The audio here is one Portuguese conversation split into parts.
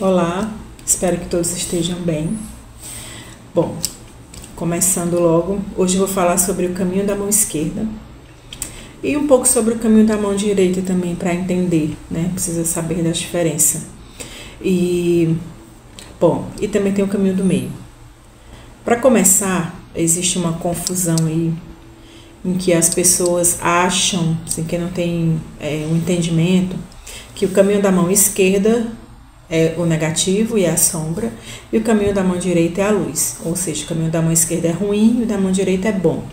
Olá, espero que todos estejam bem. Bom, começando logo, hoje eu vou falar sobre o caminho da mão esquerda e um pouco sobre o caminho da mão direita também, para entender, né? Precisa saber da diferença. E também tem o caminho do meio. Para começar, existe uma confusão aí em que as pessoas acham, assim, que não tem um entendimento, que o caminho da mão esquerda é o negativo e é a sombra, e o caminho da mão direita é a luz. Ou seja, o caminho da mão esquerda é ruim e o da mão direita é bom,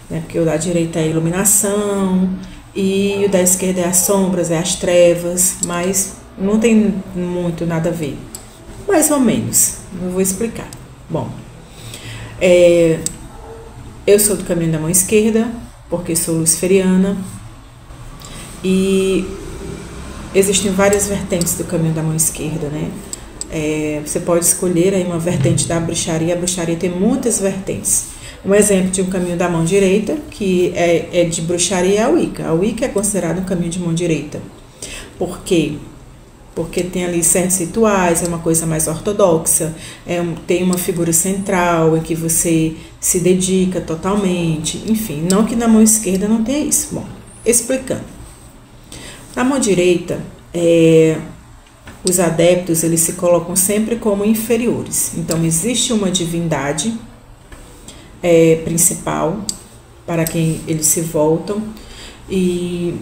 né? Porque o da direita é a iluminação e o da esquerda é as sombras, é as trevas, mas não tem muito nada a ver. Mais ou menos, eu vou explicar. Bom, eu sou do caminho da mão esquerda, porque sou luciferiana, e existem várias vertentes do caminho da mão esquerda, né? Você pode escolher aí uma vertente da bruxaria. A bruxaria tem muitas vertentes. Um exemplo de um caminho da mão direita, que é de bruxaria, é a Wicca. A Wicca é considerada um caminho de mão direita. Por quê? Porque tem ali certos rituais, é uma coisa mais ortodoxa, tem uma figura central em que você se dedica totalmente, enfim, não que na mão esquerda não tenha isso. Bom, explicando. Na mão direita, os adeptos eles se colocam sempre como inferiores. Então, existe uma divindade principal para quem eles se voltam e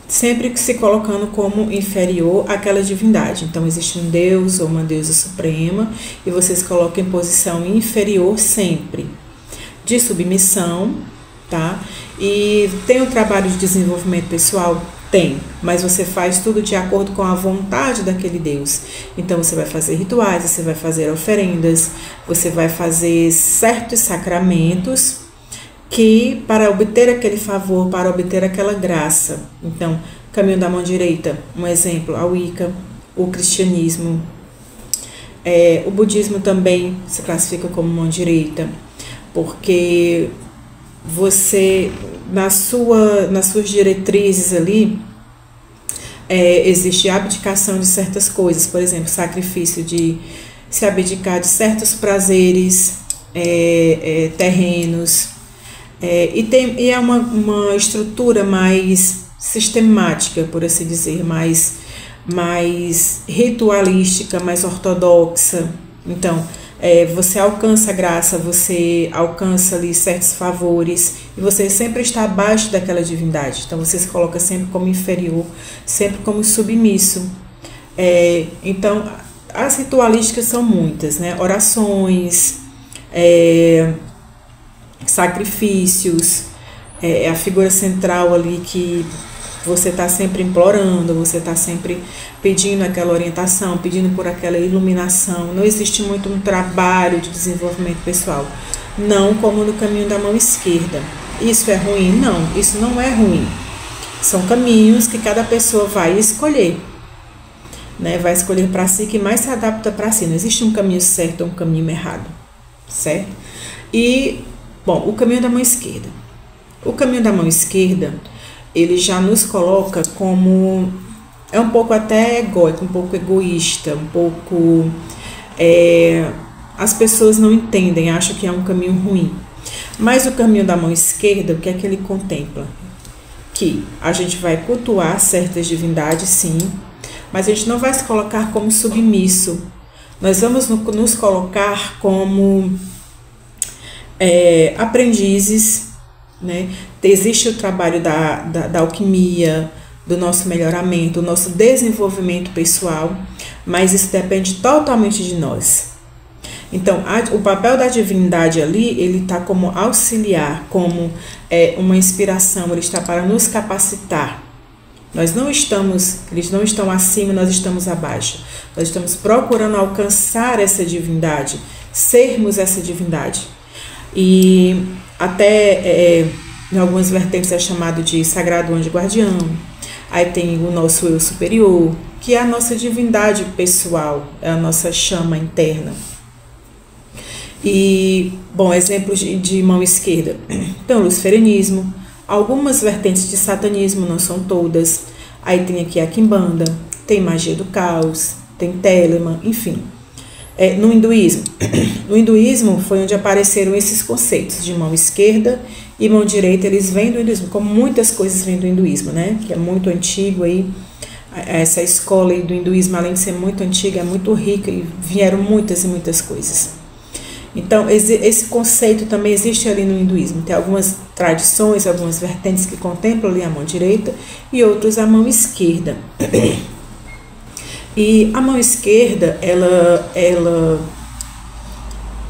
sempre se colocando como inferior àquela divindade. Então, existe um deus ou uma deusa suprema e você se coloca em posição inferior sempre, de submissão, tá? E tem um trabalho de desenvolvimento pessoal? Tem, mas você faz tudo de acordo com a vontade daquele Deus. Então você vai fazer rituais, você vai fazer oferendas, você vai fazer certos sacramentos que para obter aquele favor, para obter aquela graça. Então, caminho da mão direita, um exemplo, a Wicca, o cristianismo, o budismo também se classifica como mão direita, porque você, nas suas diretrizes ali, existe a abdicação de certas coisas, por exemplo, sacrifício de se abdicar de certos prazeres terrenos, e é uma estrutura mais sistemática, por assim dizer, mais ritualística, mais ortodoxa. Então, você alcança a graça, você alcança ali certos favores e você sempre está abaixo daquela divindade. Então você se coloca sempre como inferior, sempre como submisso. Então as ritualísticas são muitas, né? Orações, sacrifícios, a figura central ali que você está sempre implorando, você está sempre pedindo aquela orientação, pedindo por aquela iluminação. Não existe muito um trabalho de desenvolvimento pessoal, não como no caminho da mão esquerda. Isso é ruim? Não, isso não é ruim. São caminhos que cada pessoa vai escolher, né? Vai escolher para si que mais se adapta para si. Não existe um caminho certo ou um caminho errado, certo? E, bom, o caminho da mão esquerda. O caminho da mão esquerda, ele já nos coloca como um pouco até egóico, um pouco egoísta, um pouco as pessoas não entendem, acham que é um caminho ruim. Mas o caminho da mão esquerda, o que é que ele contempla? Que a gente vai cultuar certas divindades, sim, mas a gente não vai se colocar como submisso. Nós vamos nos colocar como aprendizes, né? Existe o trabalho da alquimia, do nosso melhoramento, do nosso desenvolvimento pessoal, mas isso depende totalmente de nós. Então, o papel da divindade ali, ele está como auxiliar, como uma inspiração, ele está para nos capacitar. Eles não estão acima, nós estamos abaixo. Nós estamos procurando alcançar essa divindade, sermos essa divindade. E até em algumas vertentes é chamado de sagrado anjo guardião. Aí tem o nosso eu superior, que é a nossa divindade pessoal, é a nossa chama interna. E, bom, exemplos de mão esquerda. Então, o luciferianismo, algumas vertentes de satanismo, não são todas. Aí tem aqui a quimbanda, tem magia do caos, tem Telemann, enfim. No hinduísmo. No hinduísmo foi onde apareceram esses conceitos de mão esquerda e mão direita, eles vêm do hinduísmo, como muitas coisas vêm do hinduísmo, né? Que é muito antigo aí. Essa escola aí do hinduísmo, além de ser muito antiga, é muito rica e vieram muitas e muitas coisas. Então, esse conceito também existe ali no hinduísmo. Tem algumas tradições, algumas vertentes que contemplam ali a mão direita e outros a mão esquerda. E a mão esquerda, ela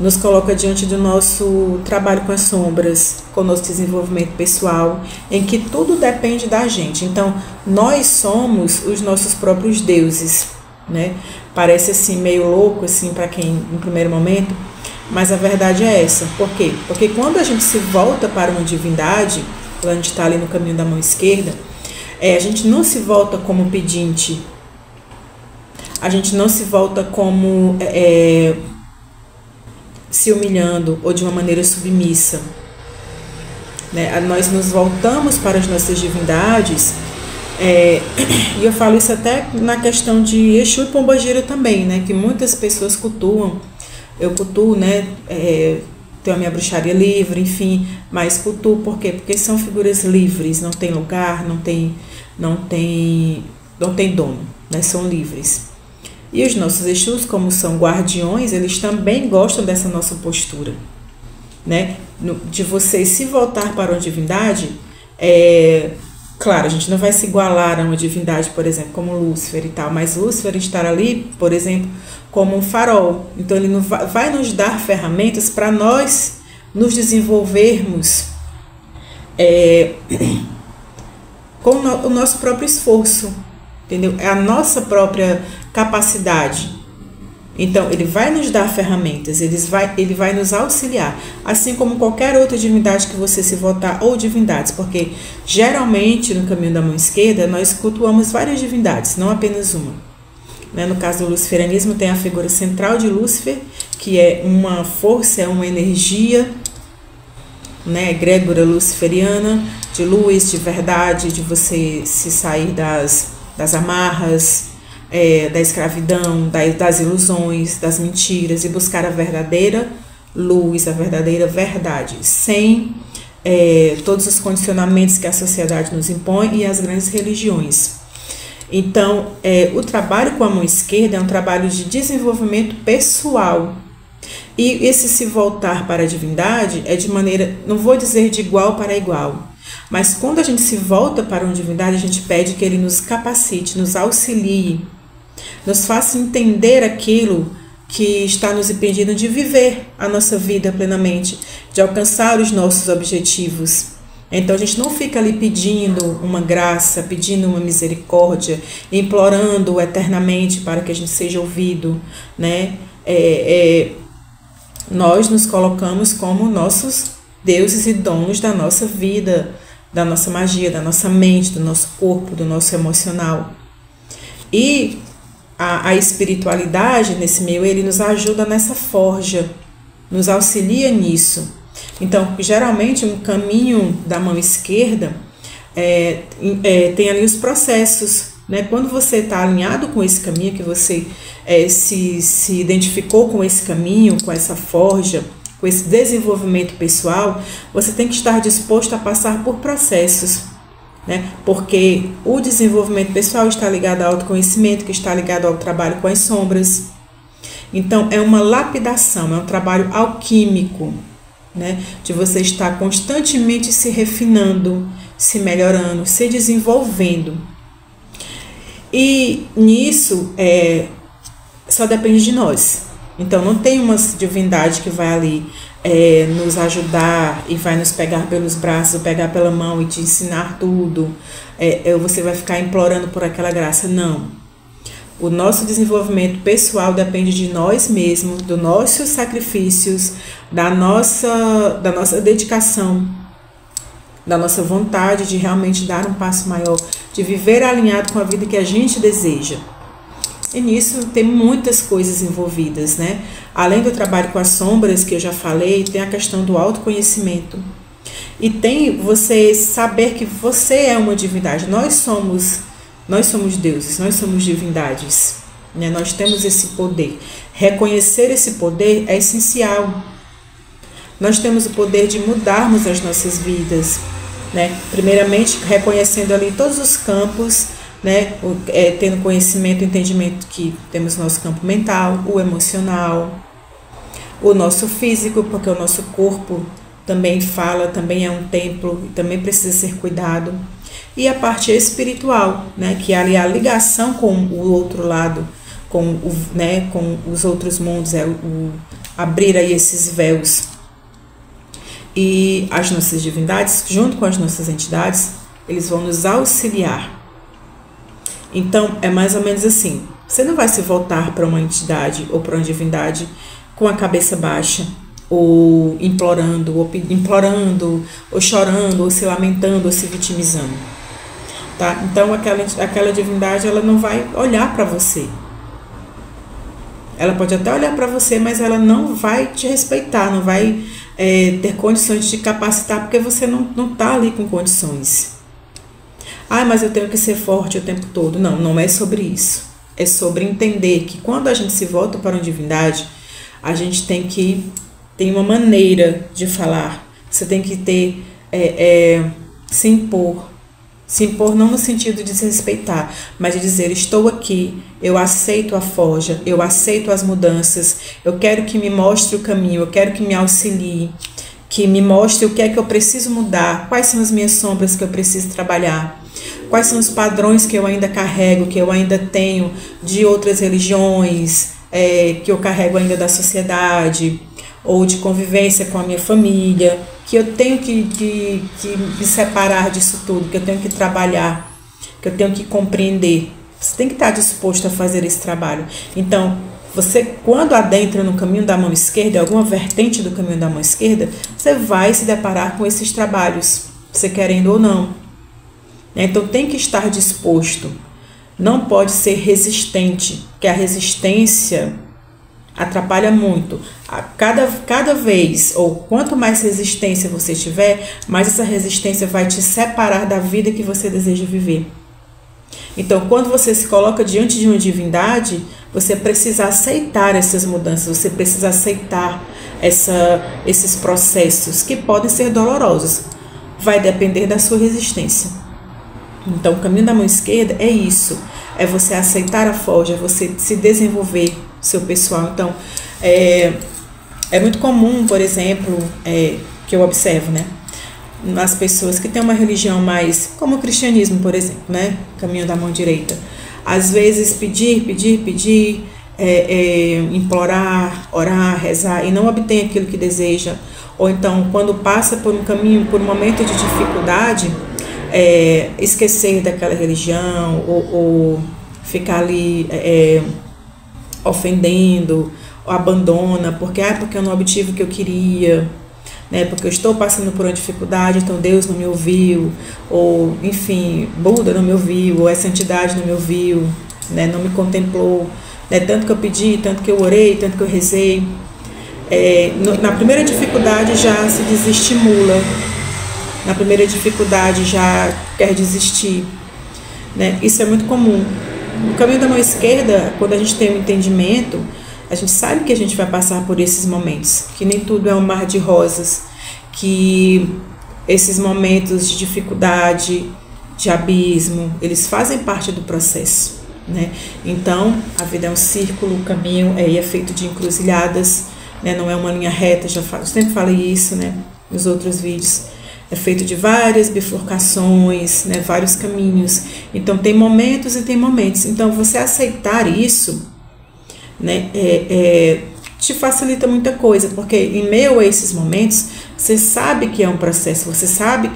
nos coloca diante do nosso trabalho com as sombras, com o nosso desenvolvimento pessoal, em que tudo depende da gente. Então, nós somos os nossos próprios deuses, né? Parece assim meio louco assim para quem no primeiro momento, mas a verdade é essa. Por quê? Porque quando a gente se volta para uma divindade, quando a gente está ali no caminho da mão esquerda, a gente não se volta como pedinte, a gente não se volta como se humilhando ou de uma maneira submissa, né? Nós nos voltamos para as nossas divindades, e eu falo isso até na questão de Exu e Pombagira também, né? Que muitas pessoas cultuam. Eu cultuo, né? Tenho a minha bruxaria livre, enfim, mas cultuo por quê? Porque são figuras livres, não tem lugar, não tem dono, né? São livres. E os nossos Exus, como são guardiões, eles também gostam dessa nossa postura, né? De você se voltar para uma divindade. Claro, a gente não vai se igualar a uma divindade, por exemplo, como Lúcifer e tal, mas Lúcifer estar ali, por exemplo, como um farol. Então, ele vai nos dar ferramentas para nós nos desenvolvermos com o nosso próprio esforço, entendeu? É a nossa própria capacidade. Então, ele vai nos dar ferramentas, ele vai nos auxiliar, assim como qualquer outra divindade que você se voltar, ou divindades, porque geralmente no caminho da mão esquerda nós cultuamos várias divindades, não apenas uma. Né? No caso do luciferianismo tem a figura central de Lúcifer, que é uma força, é uma energia, né? Egrégora luciferiana, de luz, de verdade, de você se sair das amarras, da escravidão, das ilusões, das mentiras, e buscar a verdadeira luz, a verdadeira verdade, sem todos os condicionamentos que a sociedade nos impõe e as grandes religiões. Então, o trabalho com a mão esquerda é um trabalho de desenvolvimento pessoal. E esse se voltar para a divindade é de maneira, não vou dizer de igual para igual, mas quando a gente se volta para uma divindade, a gente pede que ele nos capacite, nos auxilie, nos faça entender aquilo que está nos impedindo de viver a nossa vida plenamente, de alcançar os nossos objetivos. Então a gente não fica ali pedindo uma graça, pedindo uma misericórdia, implorando eternamente para que a gente seja ouvido, né? Nós nos colocamos como nossos deuses e donos da nossa vida, da nossa magia, da nossa mente, do nosso corpo, do nosso emocional. E a espiritualidade nesse meio, ele nos ajuda nessa forja, nos auxilia nisso. Então, geralmente, um caminho da mão esquerda tem ali os processos, né? Quando você está alinhado com esse caminho, que você se identificou com esse caminho, com essa forja, com esse desenvolvimento pessoal, você tem que estar disposto a passar por processos, né? Porque o desenvolvimento pessoal está ligado ao autoconhecimento, que está ligado ao trabalho com as sombras. Então, é uma lapidação, é um trabalho alquímico, né? De você estar constantemente se refinando, se melhorando, se desenvolvendo. E nisso só depende de nós. Então não tem uma divindade que vai ali nos ajudar e vai nos pegar pelos braços, ou pegar pela mão e te ensinar tudo. Você vai ficar implorando por aquela graça. Não. O nosso desenvolvimento pessoal depende de nós mesmos, dos nossos sacrifícios, da nossa dedicação, da nossa vontade de realmente dar um passo maior, de viver alinhado com a vida que a gente deseja. E nisso tem muitas coisas envolvidas, né? Além do trabalho com as sombras, que eu já falei, tem a questão do autoconhecimento. E tem você saber que você é uma divindade. Nós somos, Nós somos deuses, nós somos divindades, né? Nós temos esse poder. Reconhecer esse poder é essencial. Nós temos o poder de mudarmos as nossas vidas, né? Primeiramente, reconhecendo ali todos os campos, né? Tendo conhecimento, entendimento que temos nosso campo mental, o emocional, o nosso físico, porque o nosso corpo também fala, também é um templo, também precisa ser cuidado. E a parte espiritual, né? Que é ali a ligação com o outro lado, com os outros mundos, abrir aí esses véus. E as nossas divindades, junto com as nossas entidades, eles vão nos auxiliar. Então, é mais ou menos assim. Você não vai se voltar para uma entidade ou para uma divindade com a cabeça baixa, ou implorando, ou chorando, ou se lamentando, ou se vitimizando. Tá? Então, aquela divindade, ela não vai olhar para você. Ela pode até olhar para você, mas ela não vai te respeitar, não vai ter condições de te capacitar, porque você não está ali com condições. Ah, mas eu tenho que ser forte o tempo todo. Não, não é sobre isso. É sobre entender que quando a gente se volta para uma divindade, a gente tem uma maneira de falar. Você tem que ter, se impor. Se impor não no sentido de desrespeitar, mas de dizer, estou aqui, eu aceito a forja, eu aceito as mudanças, eu quero que me mostre o caminho, eu quero que me auxilie, que me mostre o que é que eu preciso mudar, quais são as minhas sombras que eu preciso trabalhar, quais são os padrões que eu ainda carrego, que eu ainda tenho de outras religiões, que eu carrego ainda da sociedade, ou de convivência com a minha família, que eu tenho que me separar disso tudo, que eu tenho que trabalhar, que eu tenho que compreender. Você tem que estar disposto a fazer esse trabalho. Então, você, quando adentra no caminho da mão esquerda, alguma vertente do caminho da mão esquerda, você vai se deparar com esses trabalhos, você querendo ou não. Então, tem que estar disposto. Não pode ser resistente, porque a resistência atrapalha muito. Cada vez, ou quanto mais resistência você tiver, mais essa resistência vai te separar da vida que você deseja viver. Então, quando você se coloca diante de uma divindade, você precisa aceitar essas mudanças, você precisa aceitar esses processos que podem ser dolorosos. Vai depender da sua resistência. Então, o caminho da mão esquerda é isso. É você aceitar a forja, é você se desenvolver seu pessoal. Então, é muito comum, por exemplo, que eu observo, né? Nas pessoas que têm uma religião mais, como o cristianismo, por exemplo, né? Caminho da mão direita. Às vezes pedir, implorar, orar, rezar e não obtém aquilo que deseja. Ou então, quando passa por um caminho, por um momento de dificuldade, esquecer daquela religião ou ficar ali ofendendo, ou abandona, porque eu não obtive o que eu queria, né? Porque eu estou passando por uma dificuldade, então Deus não me ouviu, ou enfim, Buda não me ouviu, ou essa entidade não me ouviu, né? Não me contemplou, né? Tanto que eu pedi, tanto que eu orei, tanto que eu rezei. Na primeira dificuldade já se desestimula, na primeira dificuldade já quer desistir, né? Isso é muito comum. No caminho da mão esquerda, quando a gente tem um entendimento, a gente sabe que a gente vai passar por esses momentos, que nem tudo é um mar de rosas, que esses momentos de dificuldade, de abismo, eles fazem parte do processo, né? Então, a vida é um círculo, o caminho é feito de encruzilhadas, né? Não é uma linha reta, eu sempre falei isso, né? Nos outros vídeos. É feito de várias bifurcações, né, vários caminhos. Então, tem momentos e tem momentos. Então, você aceitar isso, né, te facilita muita coisa, porque em meio a esses momentos, você sabe que é um processo, você sabe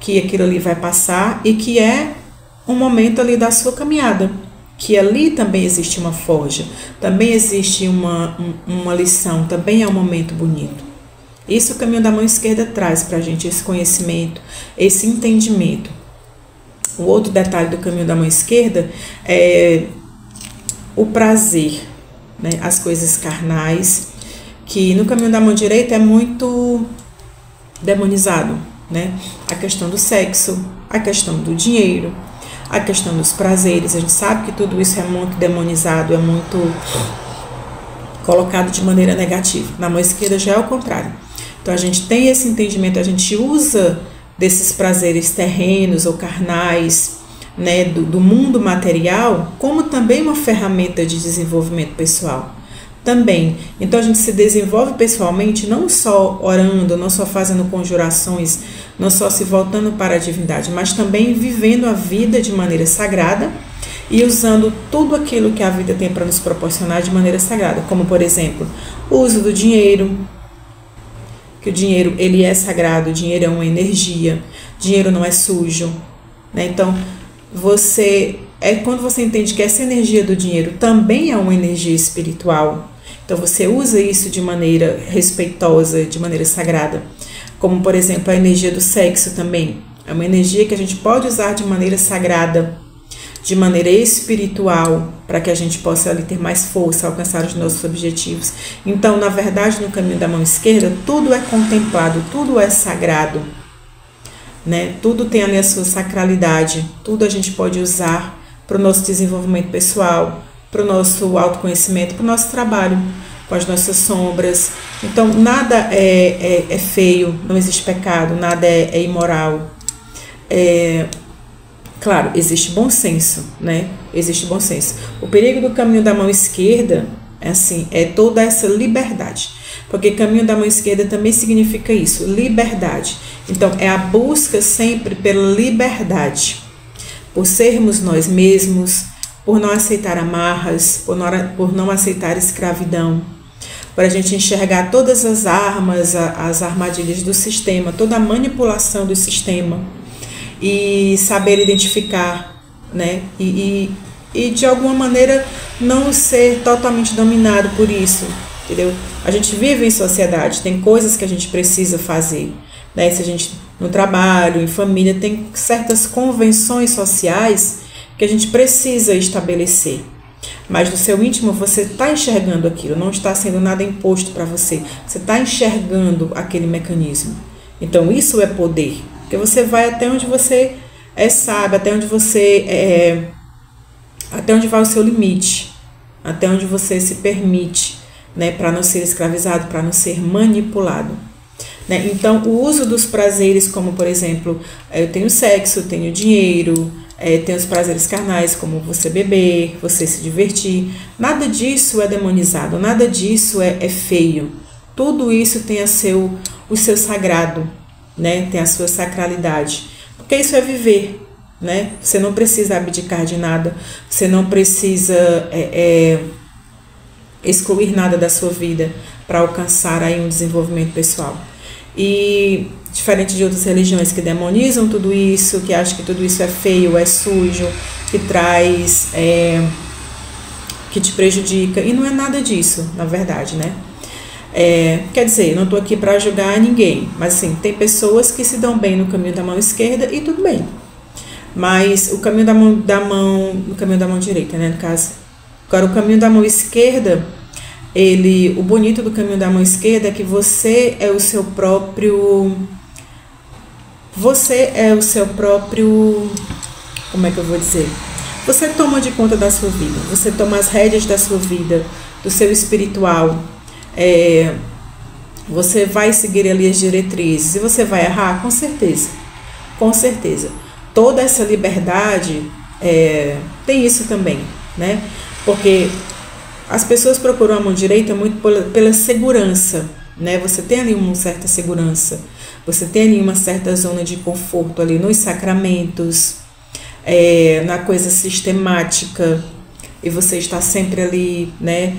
que aquilo ali vai passar e que é um momento ali da sua caminhada. Que ali também existe uma forja, também existe uma lição, também é um momento bonito. Isso o caminho da mão esquerda traz para a gente, esse conhecimento, esse entendimento. O outro detalhe do caminho da mão esquerda é o prazer, né? As coisas carnais, que no caminho da mão direita é muito demonizado, né? A questão do sexo, a questão do dinheiro, a questão dos prazeres. A gente sabe que tudo isso é muito demonizado, é muito colocado de maneira negativa. Na mão esquerda já é o contrário. Então a gente tem esse entendimento, a gente usa desses prazeres terrenos ou carnais, né, do mundo material, como também uma ferramenta de desenvolvimento pessoal. Também. Então a gente se desenvolve pessoalmente não só orando, não só fazendo conjurações, não só se voltando para a divindade, mas também vivendo a vida de maneira sagrada e usando tudo aquilo que a vida tem para nos proporcionar de maneira sagrada, como por exemplo, o uso do dinheiro, que o dinheiro ele é sagrado, o dinheiro é uma energia, dinheiro não é sujo, né? Então quando você entende que essa energia do dinheiro também é uma energia espiritual, então você usa isso de maneira respeitosa, de maneira sagrada, como por exemplo a energia do sexo também, é uma energia que a gente pode usar de maneira sagrada, de maneira espiritual, para que a gente possa ali ter mais força, alcançar os nossos objetivos. Então, na verdade, no caminho da mão esquerda, tudo é contemplado, tudo é sagrado, né? Tudo tem ali a sua sacralidade, tudo a gente pode usar para o nosso desenvolvimento pessoal, para o nosso autoconhecimento, para o nosso trabalho com as nossas sombras. Então, nada é feio, não existe pecado, nada é imoral. Claro, existe bom senso, né? Existe bom senso. O perigo do caminho da mão esquerda é toda essa liberdade. Porque caminho da mão esquerda também significa isso, liberdade. Então, é a busca sempre pela liberdade, por sermos nós mesmos, por não aceitar amarras, por não aceitar escravidão, para a gente enxergar todas as armas, as armadilhas do sistema, toda a manipulação do sistema e saber identificar, né? E de alguma maneira não ser totalmente dominado por isso, entendeu? A gente vive em sociedade, tem coisas que a gente precisa fazer, né? Se a gente no trabalho, em família, tem certas convenções sociais que a gente precisa estabelecer. Mas no seu íntimo você está enxergando aquilo, não está sendo nada imposto para você. Você está enxergando aquele mecanismo. Então isso é poder, porque você vai até onde você sabe, até onde vai o seu limite, até onde você se permite, né, para não ser escravizado, para não ser manipulado. Né? Então, o uso dos prazeres, como por exemplo, eu tenho sexo, eu tenho dinheiro, tenho os prazeres carnais, como você beber, você se divertir, nada disso é demonizado, nada disso é feio. Tudo isso tem o seu sagrado, né? Tem a sua sacralidade, porque isso é viver, né? Você não precisa abdicar de nada, você não precisa excluir nada da sua vida para alcançar aí um desenvolvimento pessoal. E diferente de outras religiões que demonizam tudo isso, que acham que tudo isso é feio, é sujo, que traz, que te prejudica, e não é nada disso, na verdade, né? Quer dizer, não estou aqui para julgar ninguém, mas assim, tem pessoas que se dão bem no caminho da mão esquerda e tudo bem. Mas o caminho no caminho da mão direita, né, no caso. Agora, o caminho da mão esquerda, o bonito do caminho da mão esquerda é que você é o seu próprio, como é que eu vou dizer? Você toma de conta da sua vida, você toma as rédeas da sua vida, do seu espiritual, você vai seguir ali as diretrizes e você vai errar? Com certeza, com certeza. Toda essa liberdade tem isso também, né? Porque as pessoas procuram a mão direita muito pela segurança, né? Você tem ali uma certa segurança, você tem ali uma certa zona de conforto ali nos sacramentos, na coisa sistemática, e você está sempre ali, né?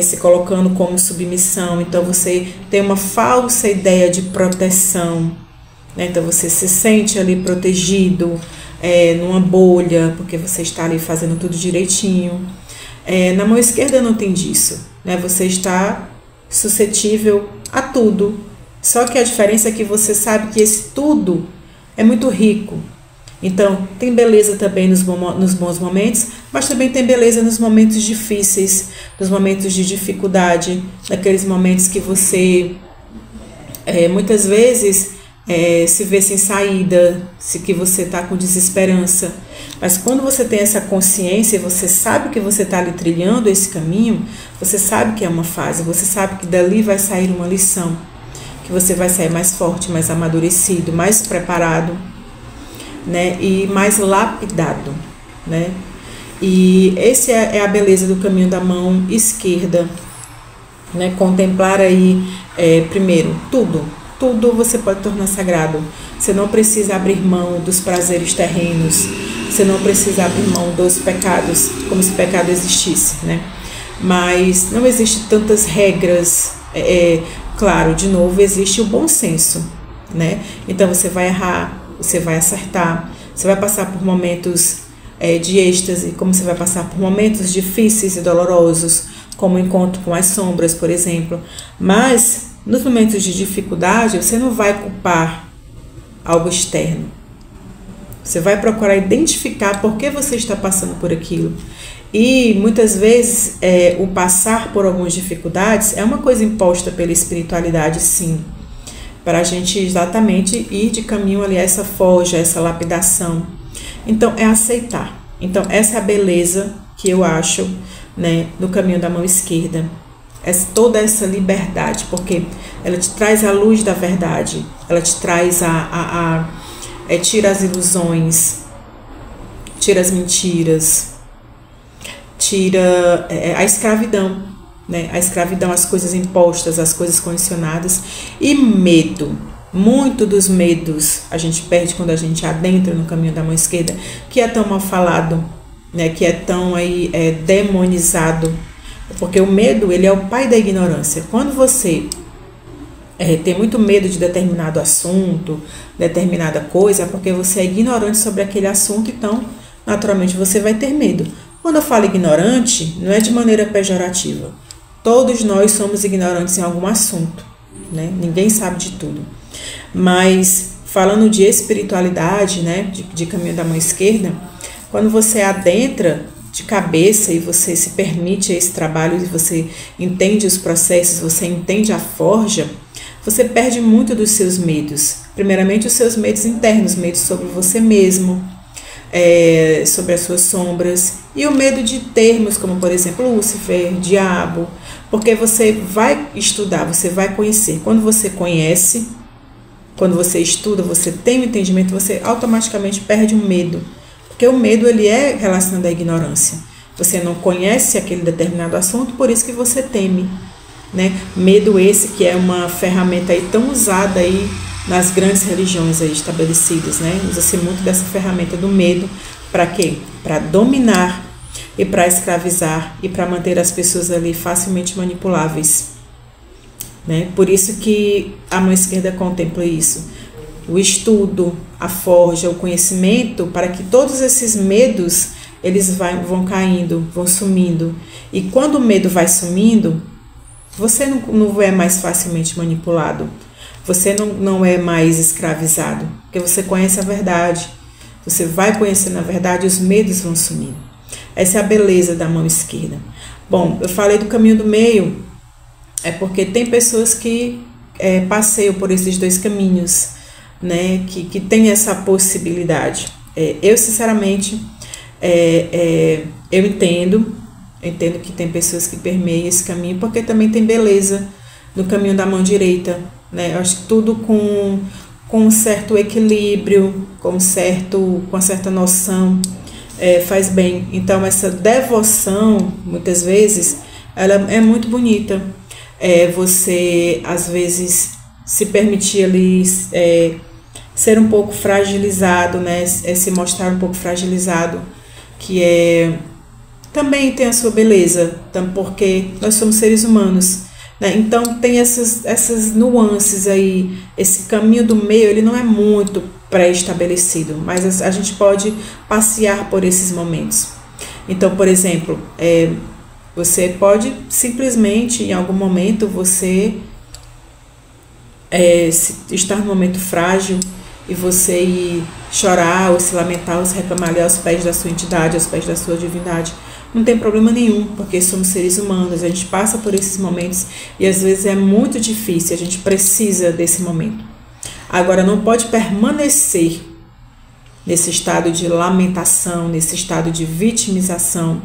Se colocando como submissão, então você tem uma falsa ideia de proteção, né? Então você se sente ali protegido, numa bolha, porque você está ali fazendo tudo direitinho. Na mão esquerda não tem disso, né? Você está suscetível a tudo, só que a diferença é que você sabe que esse tudo é muito rico. Então, tem beleza também nos bons momentos, mas também tem beleza nos momentos difíceis, nos momentos de dificuldade, naqueles momentos que você muitas vezes se vê sem saída, que você está com desesperança. Mas quando você tem essa consciência, você sabe que você está ali trilhando esse caminho, você sabe que é uma fase, você sabe que dali vai sair uma lição, que você vai sair mais forte, mais amadurecido, mais preparado, né? E mais lapidado, né? E essa é a beleza do caminho da mão esquerda, né? Contemplar aí, primeiro, tudo você pode tornar sagrado. Você não precisa abrir mão dos prazeres terrenos, você não precisa abrir mão dos pecados, como se pecado existisse, né? Mas não existe tantas regras, claro, de novo, existe o bom senso, né? Então você vai errar, você vai acertar, você vai passar por momentos de êxtase, como você vai passar por momentos difíceis e dolorosos, como o encontro com as sombras, por exemplo. Mas nos momentos de dificuldade, você não vai culpar algo externo. Você vai procurar identificar por que você está passando por aquilo. E muitas vezes o passar por algumas dificuldades é uma coisa imposta pela espiritualidade, sim, para a gente exatamente ir de caminho ali a essa forja, essa lapidação. Então é aceitar. Então essa é a beleza que eu acho, né, no caminho da mão esquerda. Toda essa liberdade, porque ela te traz a luz da verdade, ela te traz tira as ilusões, tira as mentiras, tira a escravidão, né? A escravidão, as coisas impostas, as coisas condicionadas e medo. Muito dos medos a gente perde quando a gente adentra no caminho da mão esquerda, que é tão mal falado, né? Que é tão demonizado. Porque o medo, ele é o pai da ignorância. Quando você tem muito medo de determinado assunto, determinada coisa, é porque você é ignorante sobre aquele assunto, então, naturalmente, você vai ter medo. Quando eu falo ignorante, não é de maneira pejorativa. Todos nós somos ignorantes em algum assunto, né? Ninguém sabe de tudo. Mas, falando de espiritualidade, né, de caminho da mão esquerda, quando você adentra de cabeça e você se permite esse trabalho e você entende os processos, você entende a forja, você perde muito dos seus medos. Primeiramente, os seus medos internos, medos sobre você mesmo, sobre as suas sombras, e o medo de termos como, por exemplo, Lúcifer, diabo, porque você vai estudar, você vai conhecer. Quando você conhece, quando você estuda, você tem um entendimento, você automaticamente perde o medo. Porque o medo, ele é relacionado à ignorância. Você não conhece aquele determinado assunto, por isso que você teme, né? Medo esse que é uma ferramenta aí tão usada aí nas grandes religiões aí estabelecidas, né? Usa-se muito dessa ferramenta do medo para quê? Para dominar e para escravizar e para manter as pessoas ali facilmente manipuláveis, né? Por isso que a mão esquerda contempla isso. O estudo, a forja, o conhecimento, para que todos esses medos, eles vão caindo, vão sumindo. E quando o medo vai sumindo, você não é mais facilmente manipulado. Você não é mais escravizado, porque você conhece a verdade. Você vai conhecendo a verdade e os medos vão sumindo. Essa é a beleza da mão esquerda. Bom, eu falei do caminho do meio, é porque tem pessoas que passeiam por esses dois caminhos, né, que tem essa possibilidade. Eu, sinceramente, eu entendo que tem pessoas que permeiam esse caminho, porque também tem beleza no caminho da mão direita, né? Eu acho que tudo com um certo equilíbrio, com uma certa noção, faz bem. Então, essa devoção, muitas vezes, ela é muito bonita. Você, às vezes, se permitir ali ser um pouco fragilizado, né? Se mostrar um pouco fragilizado, que também tem a sua beleza, porque nós somos seres humanos, né? Então tem essas nuances aí. Esse caminho do meio, ele não é muito pré-estabelecido, mas a gente pode passear por esses momentos. Então, por exemplo, você pode simplesmente, em algum momento, você estar num momento frágil e você ir chorar, ou se lamentar, ou se reclamar ali aos pés da sua entidade, aos pés da sua divindade. Não tem problema nenhum, porque somos seres humanos, a gente passa por esses momentos e às vezes é muito difícil, a gente precisa desse momento. Agora, não pode permanecer nesse estado de lamentação, nesse estado de vitimização,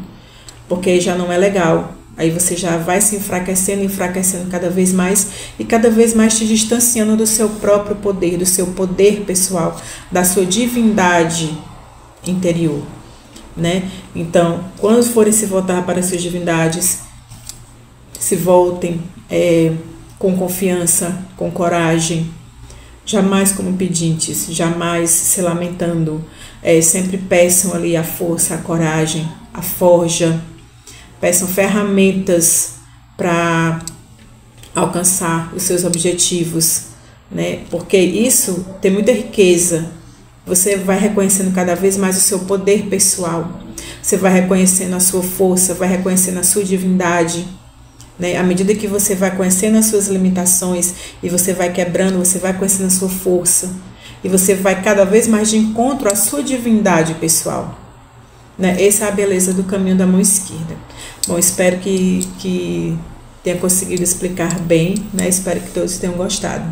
porque aí já não é legal. Aí você já vai se enfraquecendo, enfraquecendo cada vez mais e cada vez mais te distanciando do seu próprio poder, do seu poder pessoal, da sua divindade interior, né? Então, quando forem se voltar para as suas divindades, se voltem com confiança, com coragem, jamais como pedintes, jamais se lamentando, sempre peçam ali a força, a coragem, a forja, peçam ferramentas para alcançar os seus objetivos, né? Porque isso tem muita riqueza. Você vai reconhecendo cada vez mais o seu poder pessoal, você vai reconhecendo a sua força, vai reconhecendo a sua divindade, né? À medida que você vai conhecendo as suas limitações e você vai quebrando, você vai conhecendo a sua força e você vai cada vez mais de encontro à sua divindade pessoal, né? Essa é a beleza do caminho da mão esquerda. Bom, espero que tenha conseguido explicar bem, né? Espero que todos tenham gostado.